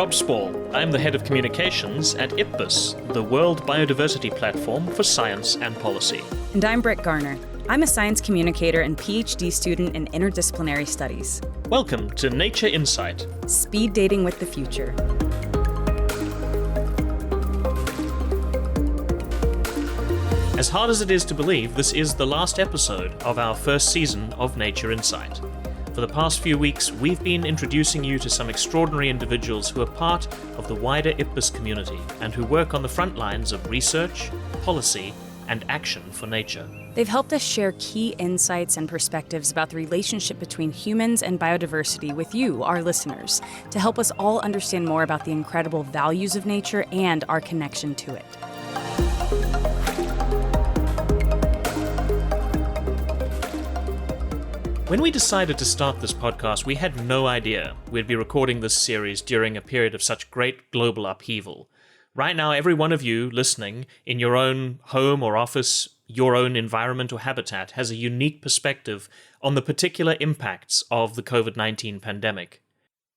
Rob Spall. I'm the head of communications at IPBES, the World Biodiversity Platform for Science and Policy. And I'm Brit Garner. I'm a science communicator and PhD student in interdisciplinary studies. Welcome to Nature Insight. Speed dating with the future. As hard as it is to believe, this is the last episode of our first season of Nature Insight. For the past few weeks, we've been introducing you to some extraordinary individuals who are part of the wider IPBES community and who work on the front lines of research, policy, and action for nature. They've helped us share key insights and perspectives about the relationship between humans and biodiversity with you, our listeners, to help us all understand more about the incredible values of nature and our connection to it. When we decided to start this podcast, we had no idea we'd be recording this series during a period of such great global upheaval. Right now, every one of you listening in your own home or office, your own environment or habitat, has a unique perspective on the particular impacts of the COVID-19 pandemic.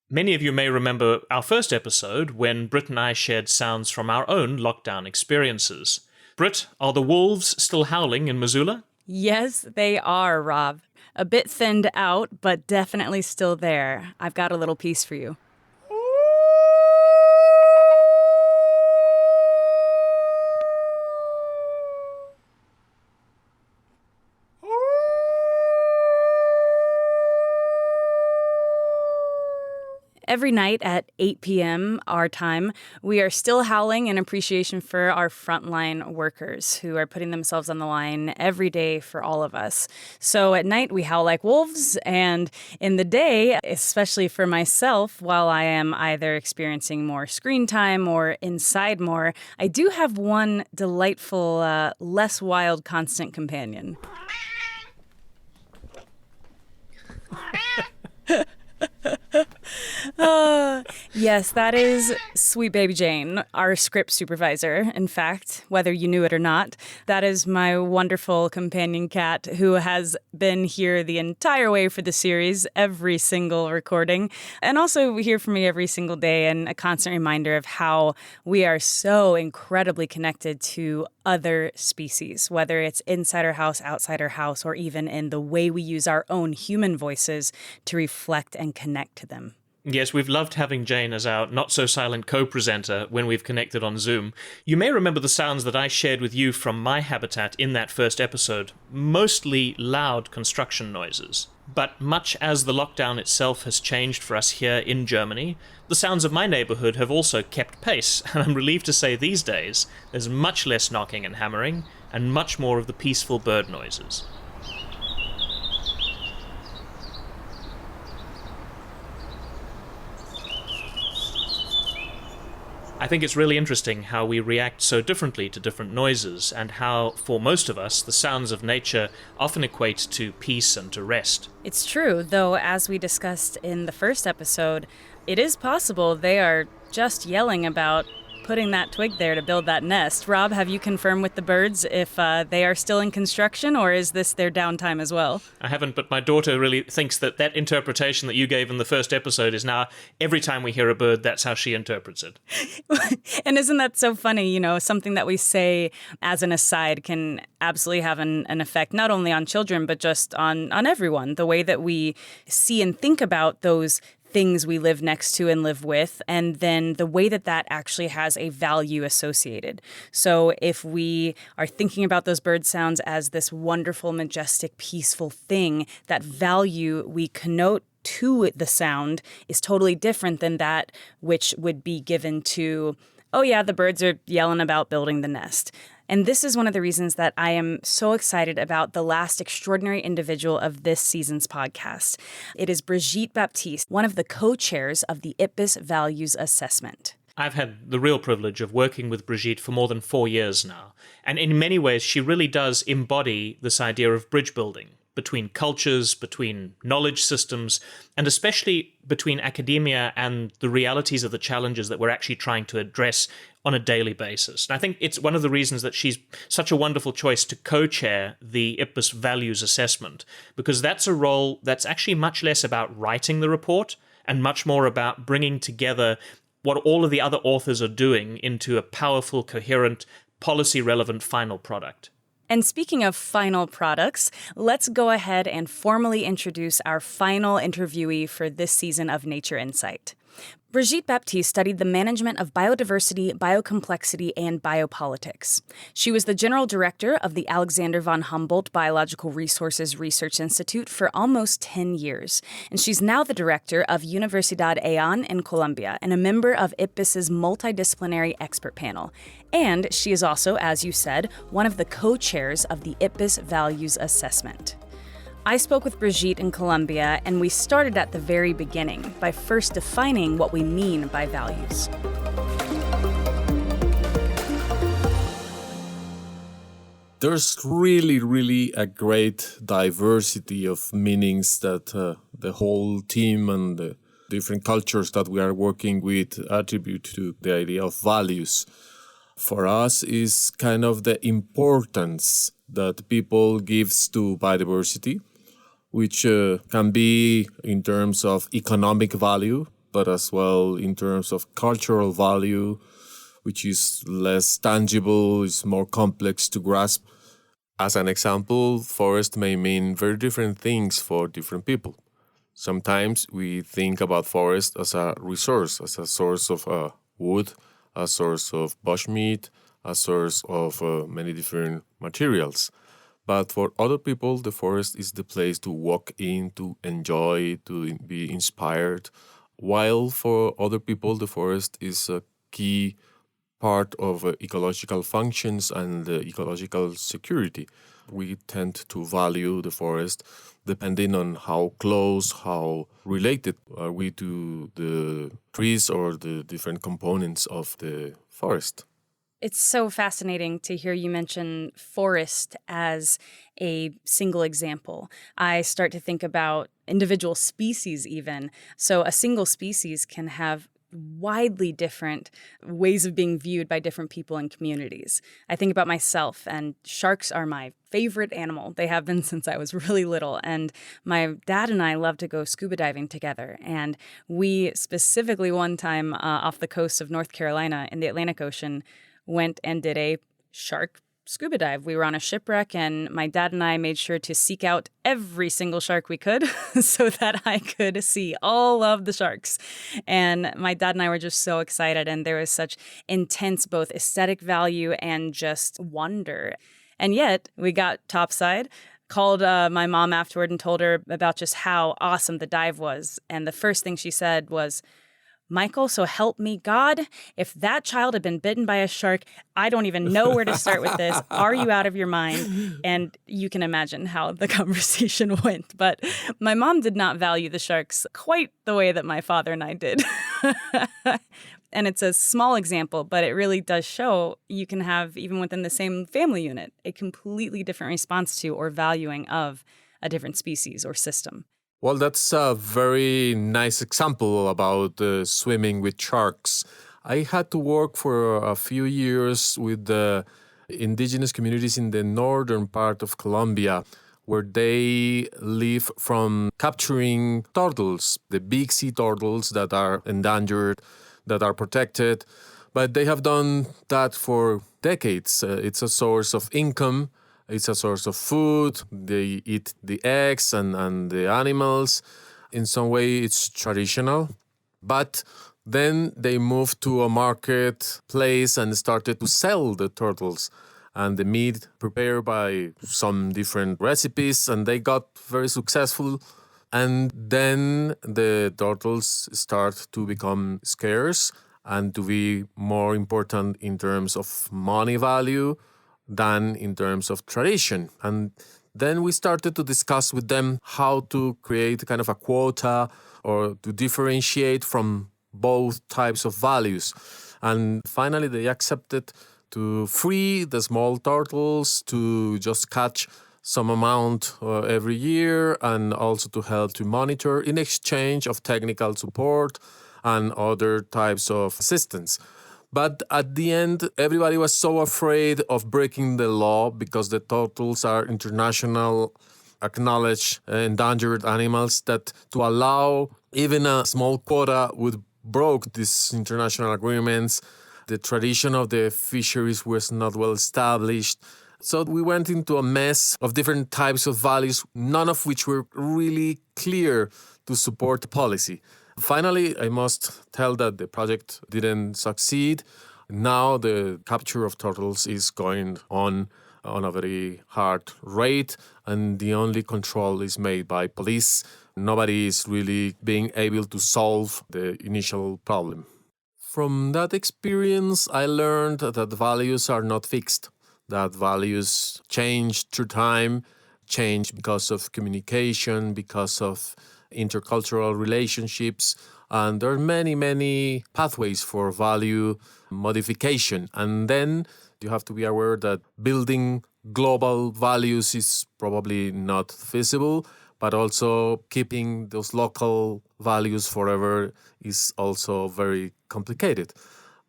Many of you may remember our first episode when Brit and I shared sounds from our own lockdown experiences. Brit, are the wolves still howling in Missoula? Yes, they are, Rob. A bit thinned out, but definitely still there. I've got a little piece for you. Every night at 8 p.m. our time, we are still howling in appreciation for our frontline workers who are putting themselves on the line every day for all of us. So at night, we howl like wolves, and in the day, especially for myself, while I am either experiencing more screen time or inside more, I do have one delightful, less wild constant companion. Yes, that is sweet baby Jane, our script supervisor. In fact, whether you knew it or not, that is my wonderful companion cat who has been here the entire way for the series, every single recording, and also here for me every single day, and a constant reminder of how we are so incredibly connected to other species, whether it's inside our house, outside our house, or even in the way we use our own human voices to reflect and connect to them. Yes, we've loved having Jane as our not-so-silent co-presenter when we've connected on Zoom. You may remember the sounds that I shared with you from my habitat in that first episode, mostly loud construction noises. But much as the lockdown itself has changed for us here in Germany, the sounds of my neighborhood have also kept pace, and I'm relieved to say these days there's much less knocking and hammering, and much more of the peaceful bird noises. I think it's really interesting how we react so differently to different noises, and how, for most of us, the sounds of nature often equate to peace and to rest. It's true, though, as we discussed in the first episode, it is possible they are just yelling about putting that twig there to build that nest. Rob, have you confirmed with the birds if they are still in construction, or is this their downtime as well? I haven't, but my daughter really thinks that interpretation that you gave in the first episode is now, every time we hear a bird, that's how she interprets it. And isn't that so funny? You know, something that we say as an aside can absolutely have an effect not only on children, but just on everyone. The way that we see and think about those things we live next to and live with, and then the way that that actually has a value associated. So if we are thinking about those bird sounds as this wonderful, majestic, peaceful thing, that value we connote to the sound is totally different than that which would be given to, oh yeah, the birds are yelling about building the nest. And this is one of the reasons that I am so excited about the last extraordinary individual of this season's podcast. It is Brigitte Baptiste, one of the co-chairs of the IPBES Values Assessment. I've had the real privilege of working with Brigitte for more than 4 years now. And in many ways, she really does embody this idea of bridge building between cultures, between knowledge systems, and especially between academia and the realities of the challenges that we're actually trying to address on a daily basis. And I think it's one of the reasons that she's such a wonderful choice to co-chair the IPBES Values Assessment, because that's a role that's actually much less about writing the report and much more about bringing together what all of the other authors are doing into a powerful, coherent, policy-relevant final product. And speaking of final products, let's go ahead and formally introduce our final interviewee for this season of Nature Insight. Brigitte Baptiste studied the management of biodiversity, biocomplexity, and biopolitics. She was the general director of the Alexander von Humboldt Biological Resources Research Institute for almost 10 years, and she's now the director of Universidad AEON in Colombia and a member of IPBES's multidisciplinary expert panel. And she is also, as you said, one of the co-chairs of the IPBES Values Assessment. I spoke with Brigitte in Colombia, and we started at the very beginning by first defining what we mean by values. There's really a great diversity of meanings that the whole team and the different cultures that we are working with attribute to the idea of values. For us is kind of the importance that people gives to biodiversity, which can be in terms of economic value, but as well in terms of cultural value, which is less tangible, is more complex to grasp. As an example, forest may mean very different things for different people. Sometimes we think about forest as a resource, as a source of wood, a source of bushmeat, a source of many different materials. But for other people, the forest is the place to walk in, to enjoy, to be inspired. While for other people, the forest is a key part of ecological functions and ecological security. We tend to value the forest depending on how close, how related are we to the trees or the different components of the forest. It's so fascinating to hear you mention forest as a single example. I start to think about individual species even. So a single species can have widely different ways of being viewed by different people and communities. I think about myself, and sharks are my favorite animal. They have been since I was really little. And my dad and I love to go scuba diving together. And we specifically one time off the coast of North Carolina in the Atlantic Ocean went and did a shark scuba dive. We were on a shipwreck, and my dad and I made sure to seek out every single shark we could so that I could see all of the sharks. And my dad and I were just so excited, and there was such intense both aesthetic value and just wonder. And yet, we got topside, called my mom afterward and told her about just how awesome the dive was. And the first thing she said was, "Michael, so help me God, if that child had been bitten by a shark, I don't even know where to start with this. Are you out of your mind?" And you can imagine how the conversation went. But my mom did not value the sharks quite the way that my father and I did. And it's a small example, but it really does show you can have, even within the same family unit, a completely different response to or valuing of a different species or system. Well, that's a very nice example about swimming with sharks. I had to work for a few years with the indigenous communities in the northern part of Colombia, where they live from capturing turtles, the big sea turtles that are endangered, that are protected. But they have done that for decades. It's a source of income. It's a source of food. They eat the eggs and the animals. In some way, it's traditional. But then they moved to a marketplace and started to sell the turtles and the meat prepared by some different recipes. And they got very successful. And then the turtles start to become scarce and to be more important in terms of money value than in terms of tradition. And then we started to discuss with them how to create kind of a quota or to differentiate from both types of values. And finally, they accepted to free the small turtles to just catch some amount every year, and also to help to monitor in exchange of technical support and other types of assistance. But at the end, everybody was so afraid of breaking the law because the turtles are international acknowledged endangered animals, that to allow even a small quota would broke these international agreements. The tradition of the fisheries was not well established. So we went into a mess of different types of values, none of which were really clear to support the policy. Finally, I must tell that the project didn't succeed. Now the capture of turtles is going on a very hard rate, and the only control is made by police. Nobody is really being able to solve the initial problem. From that experience, I learned that values are not fixed, that values change through time, change because of communication, because of intercultural relationships, and there are many, many pathways for value modification. And then you have to be aware that building global values is probably not feasible, but also keeping those local values forever is also very complicated.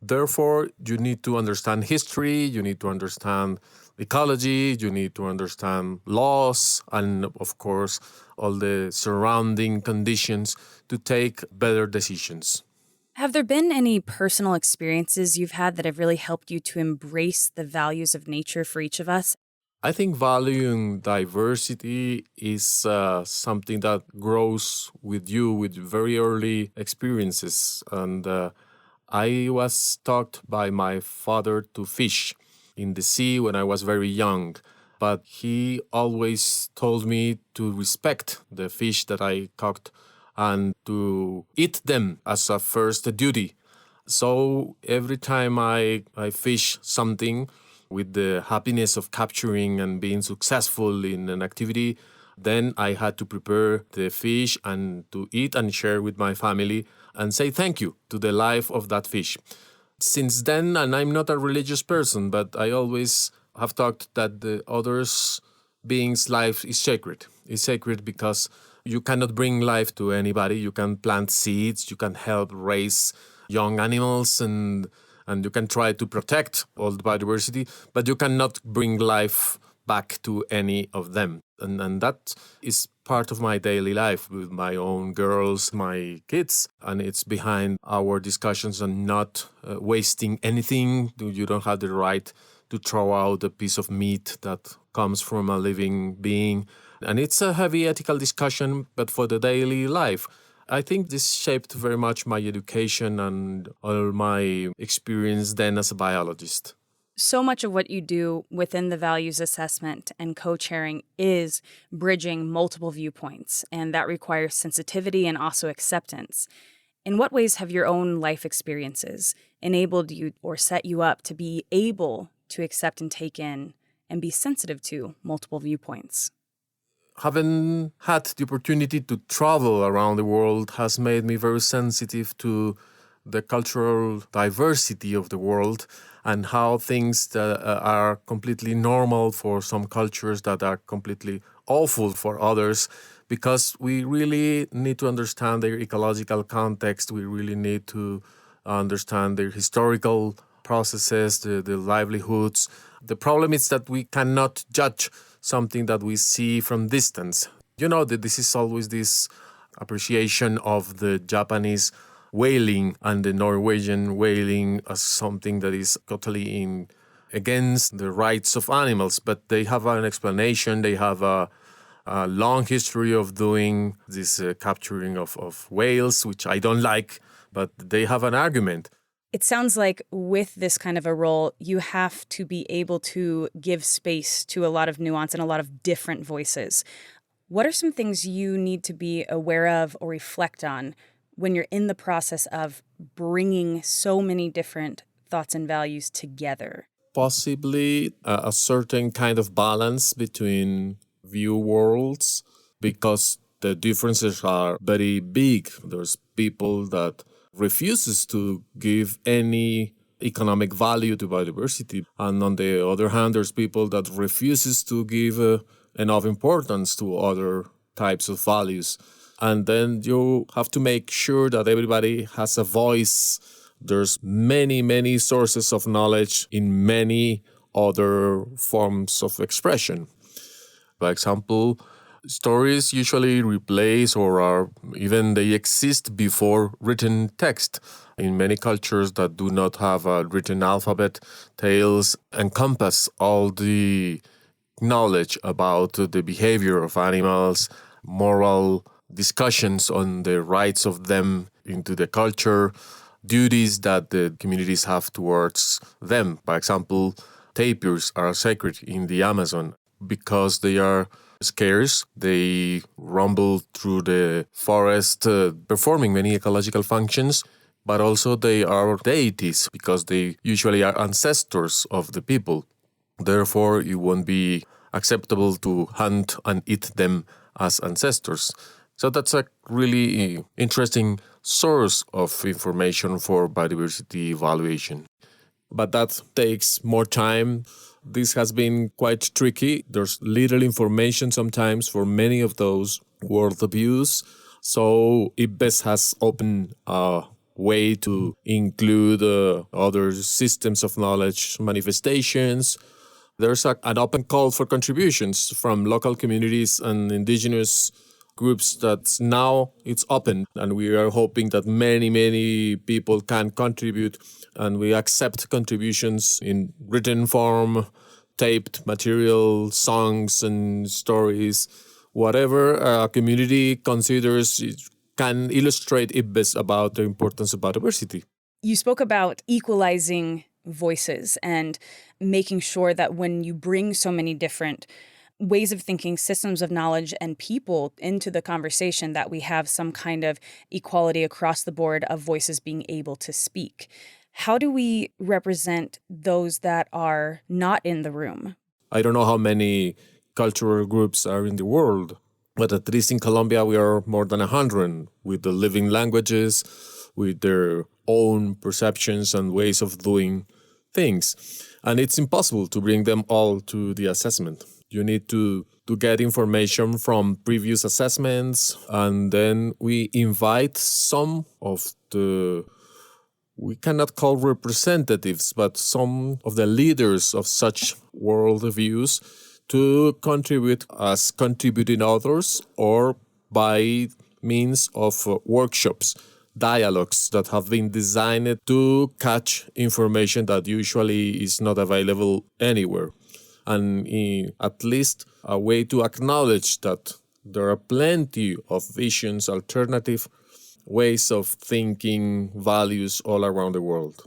Therefore, you need to understand history, you need to understand ecology, you need to understand laws, and of course, all the surrounding conditions to take better decisions. Have there been any personal experiences you've had that have really helped you to embrace the values of nature for each of us? I think valuing diversity is something that grows with you with very early experiences. And I was taught by my father to fish in the sea when I was very young. But he always told me to respect the fish that I caught and to eat them as a first duty. So every time I fish something with the happiness of capturing and being successful in an activity, then I had to prepare the fish and to eat and share with my family and say thank you to the life of that fish. Since then, and I'm not a religious person, but I always have thought that the other's being's life is sacred. It's sacred because you cannot bring life to anybody. You can plant seeds, you can help raise young animals, and you can try to protect all the biodiversity, but you cannot bring life back to any of them. And that is part of my daily life with my own girls, my kids, and it's behind our discussions on not wasting anything. You don't have the right to throw out a piece of meat that comes from a living being. And it's a heavy ethical discussion, but for the daily life, I think this shaped very much my education and all my experience then as a biologist. So much of what you do within the values assessment and co-chairing is bridging multiple viewpoints, and that requires sensitivity and also acceptance. In what ways have your own life experiences enabled you or set you up to be able to accept and take in and be sensitive to multiple viewpoints? Having had the opportunity to travel around the world has made me very sensitive to the cultural diversity of the world and how things that are completely normal for some cultures that are completely awful for others, because we really need to understand their ecological context. We really need to understand their historical processes, the livelihoods. The problem is that we cannot judge something that we see from distance. You know, that this is always this appreciation of the Japanese whaling and the Norwegian whaling as something that is totally against the rights of animals. But they have an explanation. They have a long history of doing this capturing of whales, which I don't like, but they have an argument. It sounds like with this kind of a role, you have to be able to give space to a lot of nuance and a lot of different voices. What are some things you need to be aware of or reflect on when you're in the process of bringing so many different thoughts and values together? Possibly a certain kind of balance between view worlds, because the differences are very big. There's people that refuses to give any economic value to biodiversity. And on the other hand, there's people that refuses to give enough importance to other types of values. And then you have to make sure that everybody has a voice. There's many, many sources of knowledge in many other forms of expression. For example, Stories usually replace or are even they exist before written text. In many cultures that do not have a written alphabet, tales encompass all the knowledge about the behavior of animals, moral discussions on the rights of them into the culture, duties that the communities have towards them. For example, tapirs are sacred in the Amazon because they are scarce. They rumble through the forest, performing many ecological functions, but also they are deities because they usually are ancestors of the people. Therefore, it won't be acceptable to hunt and eat them as ancestors. So that's a really interesting source of information for biodiversity evaluation. But that takes more time. This has been quite tricky. There's little information sometimes for many of those worldviews. So IPBES has opened a way to include other systems of knowledge manifestations. There's an open call for contributions from local communities and indigenous groups that now it's open, and we are hoping that many people can contribute, and we accept contributions in written form, taped material, songs and stories, whatever a community considers it can illustrate IPBES about the importance of biodiversity. You spoke about equalizing voices and making sure that when you bring so many different ways of thinking, systems of knowledge, and people into the conversation, that we have some kind of equality across the board of voices being able to speak. How do we represent those that are not in the room? I don't know how many cultural groups are in the world, but at least in Colombia we are more than 100 with the living languages, with their own perceptions and ways of doing things. And it's impossible to bring them all to the assessment. You need to get information from previous assessments, and then we invite some of the, we cannot call representatives, but some of the leaders of such worldviews to contribute as contributing authors or by means of workshops, dialogues that have been designed to catch information that usually is not available anywhere. And at least a way to acknowledge that there are plenty of visions, alternative ways of thinking, values all around the world.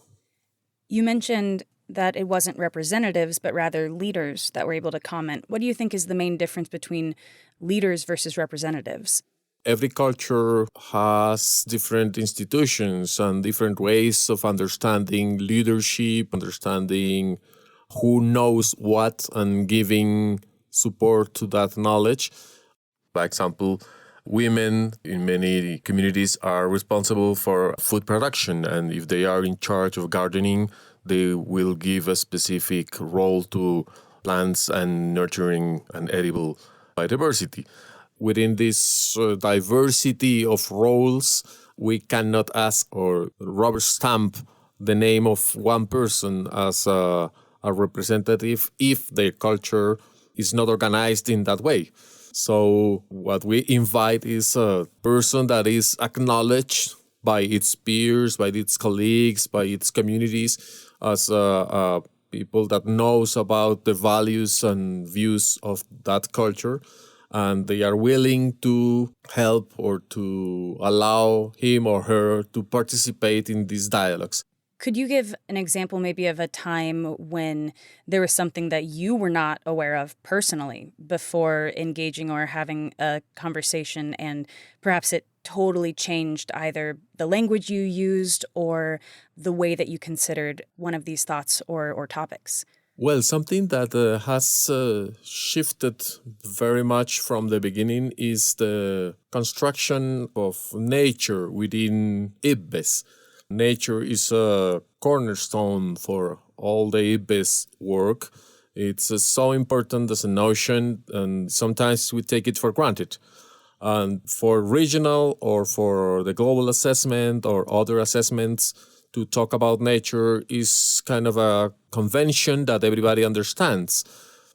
You mentioned that it wasn't representatives, but rather leaders that were able to comment. What do you think is the main difference between leaders versus representatives? Every culture has different institutions and different ways of understanding leadership, understanding who knows what, and giving support to that knowledge. For example, women in many communities are responsible for food production, and if they are in charge of gardening, they will give a specific role to plants and nurturing and edible biodiversity. Within this diversity of roles, we cannot ask or rubber stamp the name of one person as a representative if their culture is not organized in that way. So what we invite is a person that is acknowledged by its peers, by its colleagues, by its communities as people that knows about the values and views of that culture, and they are willing to help or to allow him or her to participate in these dialogues. Could you give an example maybe of a time when there was something that you were not aware of personally before engaging or having a conversation, and perhaps it totally changed either the language you used or the way that you considered one of these thoughts or topics? Well, something that has shifted very much from the beginning is the construction of nature within IPBES. Nature is a cornerstone for all the IPBES work. It's so important as a notion, and sometimes we take it for granted. And for regional or for the global assessment or other assessments, to talk about nature is kind of a convention that everybody understands.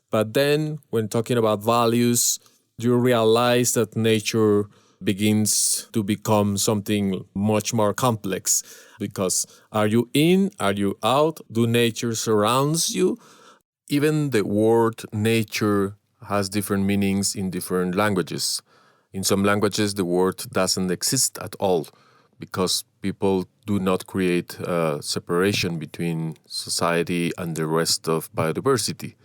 But then when talking about values, you realize that nature begins to become something much more complex. Because are you in? Are you out? Do nature surrounds you? Even the word nature has different meanings in different languages. In some languages, the word doesn't exist at all because people do not create a separation between society and the rest of biodiversity.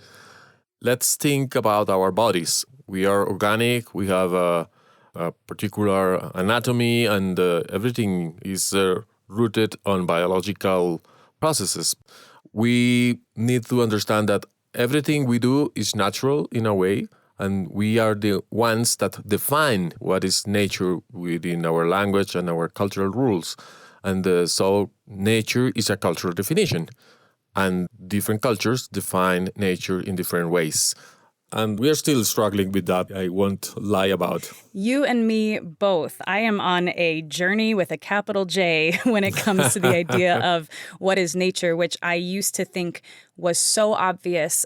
Let's think about our bodies. We are organic, we have a particular anatomy, and everything is rooted on biological processes. We need to understand that everything we do is natural in a way, and we are the ones that define what is nature within our language and our cultural rules. And so nature is a cultural definition, and different cultures define nature in different ways. And we are still struggling with that, I won't lie about. You and me both. I am on a journey with a capital J when it comes to the idea of what is nature, which I used to think was so obvious.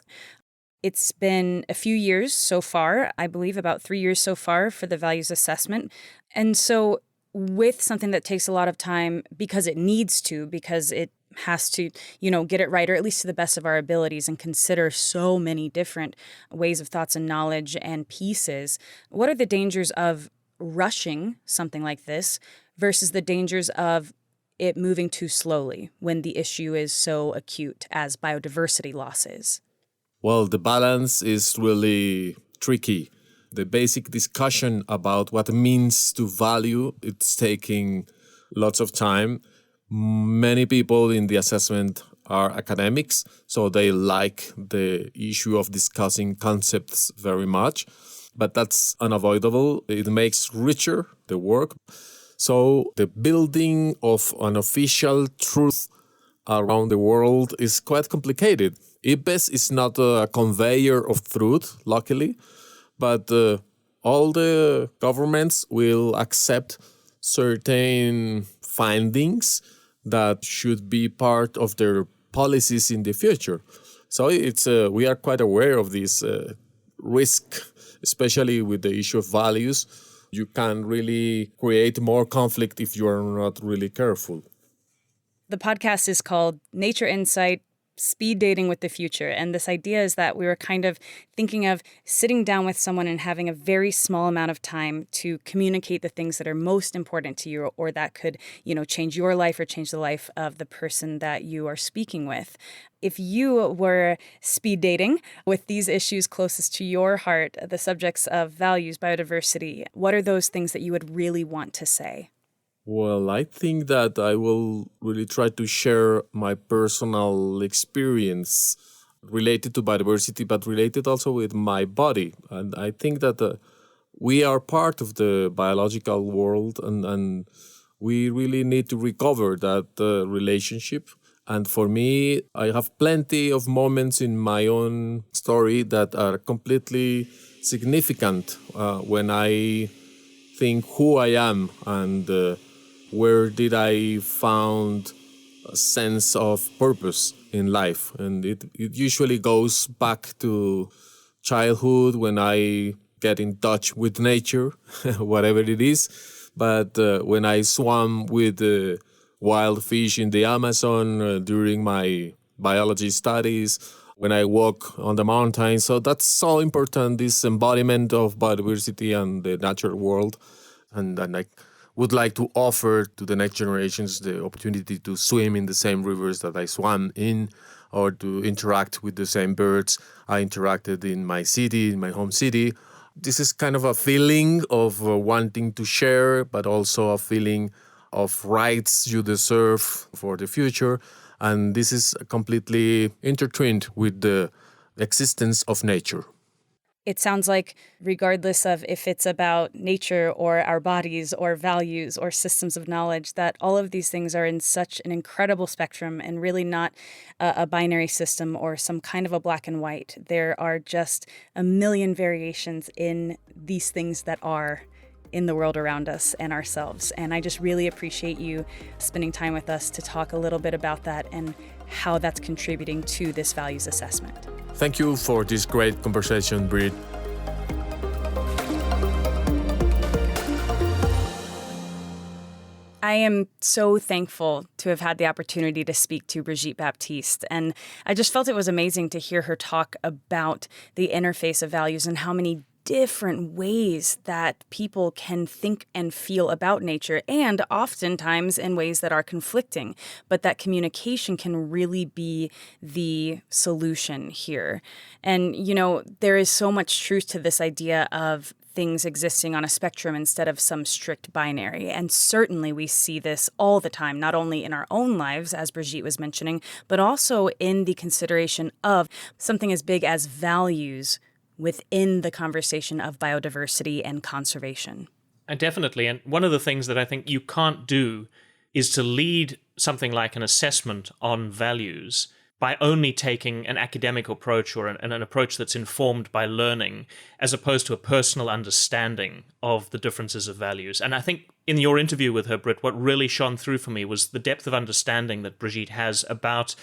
It's been a few years so far, I believe about 3 years so far for the values assessment. And so with something that takes a lot of time because it needs to, because it has to, get it right, or at least to the best of our abilities, and consider so many different ways of thoughts and knowledge and pieces. What are the dangers of rushing something like this versus the dangers of it moving too slowly when the issue is so acute as biodiversity loss is? Well, the balance is really tricky. The basic discussion about what it means to value, it's taking lots of time. Many people in the assessment are academics, so they like the issue of discussing concepts very much, but that's unavoidable. It makes richer the work. So the building of an official truth around the world is quite complicated. IPBES is not a conveyor of truth, luckily, but all the governments will accept certain findings that should be part of their policies in the future. So we are quite aware of this risk, especially with the issue of values. You can really create more conflict if you are not really careful. The podcast is called Nature Insight, Speed Dating with the Future. And this idea is that we were kind of thinking of sitting down with someone and having a very small amount of time to communicate the things that are most important to you, or that could, change your life or change the life of the person that you are speaking with. If you were speed dating with these issues closest to your heart, the subjects of values, biodiversity, what are those things that you would really want to say? Well, I think that I will really try to share my personal experience related to biodiversity, but related also with my body. And I think that we are part of the biological world, and we really need to recover that relationship. And for me, I have plenty of moments in my own story that are completely significant when I think who I am and where did I found a sense of purpose in life. And it usually goes back to childhood when I get in touch with nature, whatever it is. But when I swam with wild fish in the Amazon during my biology studies, when I walk on the mountains. So that's so important, this embodiment of biodiversity and the natural world. And I would like to offer to the next generations the opportunity to swim in the same rivers that I swam in, or to interact with the same birds I interacted in my city, in my home city. This is kind of a feeling of wanting to share, but also a feeling of rights you deserve for the future. And this is completely intertwined with the existence of nature. It sounds like regardless of if it's about nature or our bodies or values or systems of knowledge, that all of these things are in such an incredible spectrum and really not a binary system or some kind of a black and white. There are just a million variations in these things that are in the world around us and ourselves. And I just really appreciate you spending time with us to talk a little bit about that and how that's contributing to this values assessment. Thank you for this great conversation, Brit. I am so thankful to have had the opportunity to speak to Brigitte Baptiste. And I just felt it was amazing to hear her talk about the interface of values and how many different ways that people can think and feel about nature, and oftentimes in ways that are conflicting, but that communication can really be the solution here. And, there is so much truth to this idea of things existing on a spectrum instead of some strict binary. And certainly we see this all the time, not only in our own lives, as Brigitte was mentioning, but also in the consideration of something as big as values within the conversation of biodiversity and conservation. And definitely. And one of the things that I think you can't do is to lead something like an assessment on values by only taking an academic approach or an approach that's informed by learning, as opposed to a personal understanding of the differences of values. And I think in your interview with her, Brit, what really shone through for me was the depth of understanding that Brigitte has about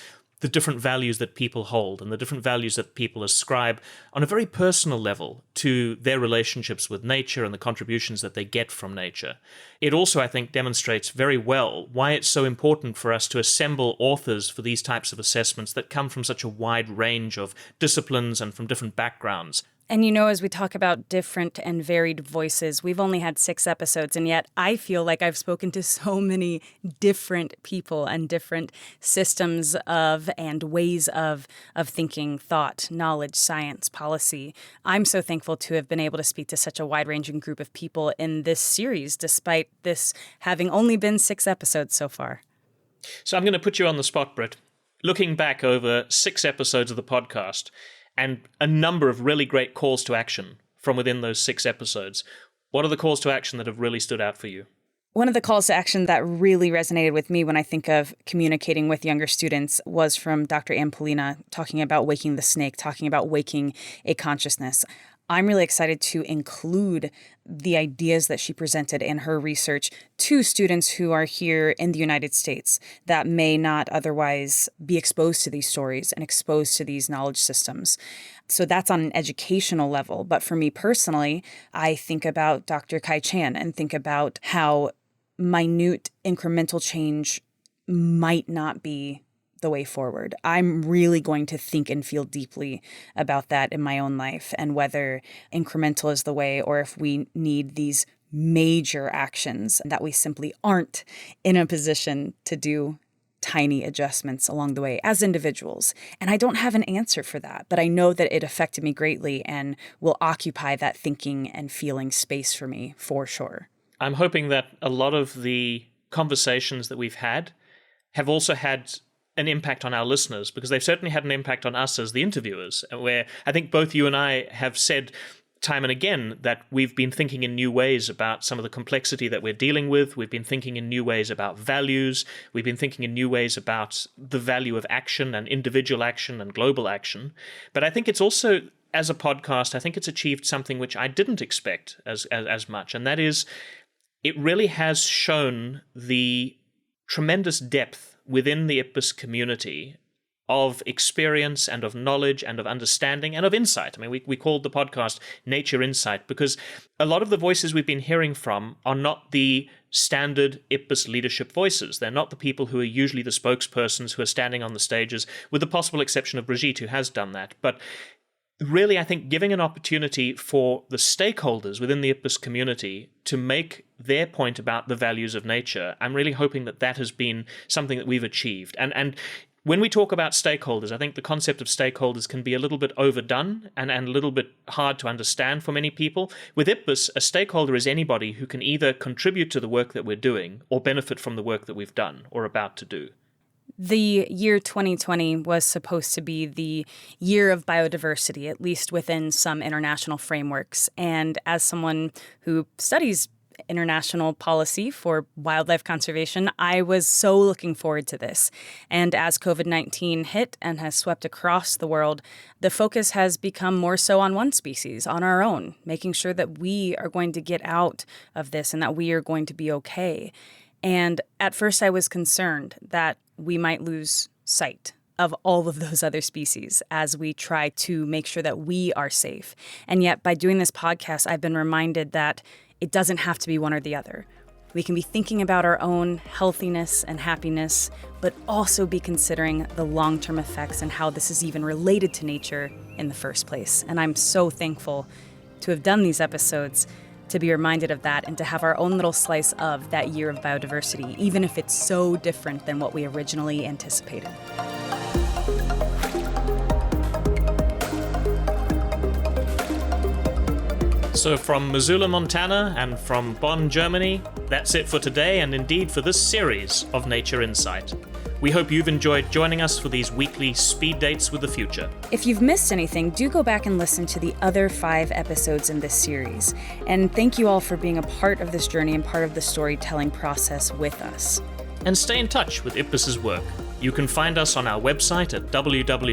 the different values that people hold and the different values that people ascribe on a very personal level to their relationships with nature and the contributions that they get from nature. It also, I think, demonstrates very well why it's so important for us to assemble authors for these types of assessments that come from such a wide range of disciplines and from different backgrounds. And as we talk about different and varied voices, we've only had 6 episodes, and yet I feel like I've spoken to so many different people and different systems of and ways of thinking, thought, knowledge, science, policy. I'm so thankful to have been able to speak to such a wide-ranging group of people in this series, despite this having only been 6 episodes so far. So I'm going to put you on the spot, Brit. Looking back over 6 episodes of the podcast, and a number of really great calls to action from within those 6 episodes, what are the calls to action that have really stood out for you? One of the calls to action that really resonated with me when I think of communicating with younger students was from Dr. Ampolina, talking about waking the snake, talking about waking a consciousness. I'm really excited to include the ideas that she presented in her research to students who are here in the United States that may not otherwise be exposed to these stories and exposed to these knowledge systems. So that's on an educational level. But for me personally, I think about Dr. Kai Chan and think about how minute incremental change might not be the way forward. I'm really going to think and feel deeply about that in my own life, and whether incremental is the way, or if we need these major actions that we simply aren't in a position to do tiny adjustments along the way as individuals. And I don't have an answer for that, but I know that it affected me greatly and will occupy that thinking and feeling space for me for sure. I'm hoping that a lot of the conversations that we've had have also had an impact on our listeners, because they've certainly had an impact on us as the interviewers, where I think both you and I have said time and again that we've been thinking in new ways about some of the complexity that we're dealing with. We've been thinking in new ways about values. We've been thinking in new ways about the value of action and individual action and global action. But I think it's also, as a podcast, I think it's achieved something which I didn't expect as much, and that is it really has shown the tremendous depth within the IPBES community of experience and of knowledge and of understanding and of insight. I mean, we called the podcast Nature Insight because a lot of the voices we've been hearing from are not the standard IPBES leadership voices. They're not the people who are usually the spokespersons who are standing on the stages, with the possible exception of Brigitte, who has done that. But really, I think giving an opportunity for the stakeholders within the IPBES community to make their point about the values of nature, I'm really hoping that that has been something that we've achieved. And when we talk about stakeholders, I think the concept of stakeholders can be a little bit overdone and a little bit hard to understand for many people. With IPBES, a stakeholder is anybody who can either contribute to the work that we're doing or benefit from the work that we've done or about to do. The year 2020 was supposed to be the year of biodiversity, at least within some international frameworks. And as someone who studies international policy for wildlife conservation, I was so looking forward to this. And as COVID-19 hit and has swept across the world, the focus has become more so on one species, on our own, making sure that we are going to get out of this and that we are going to be okay. And at first I was concerned that we might lose sight of all of those other species as we try to make sure that we are safe. And yet by doing this podcast, I've been reminded that it doesn't have to be one or the other. We can be thinking about our own healthiness and happiness, but also be considering the long-term effects and how this is even related to nature in the first place. And I'm so thankful to have done these episodes, to be reminded of that and to have our own little slice of that year of biodiversity, even if it's so different than what we originally anticipated. So from Missoula, Montana, and from Bonn, Germany, that's it for today and indeed for this series of Nature Insight. We hope you've enjoyed joining us for these weekly speed dates with the future. If you've missed anything, do go back and listen to the other 5 episodes in this series. And thank you all for being a part of this journey and part of the storytelling process with us. And stay in touch with IPBES's work. You can find us on our website at www.ipbes.net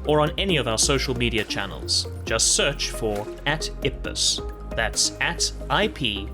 or on any of our social media channels. Just search for @IPBES. That's @IPBES.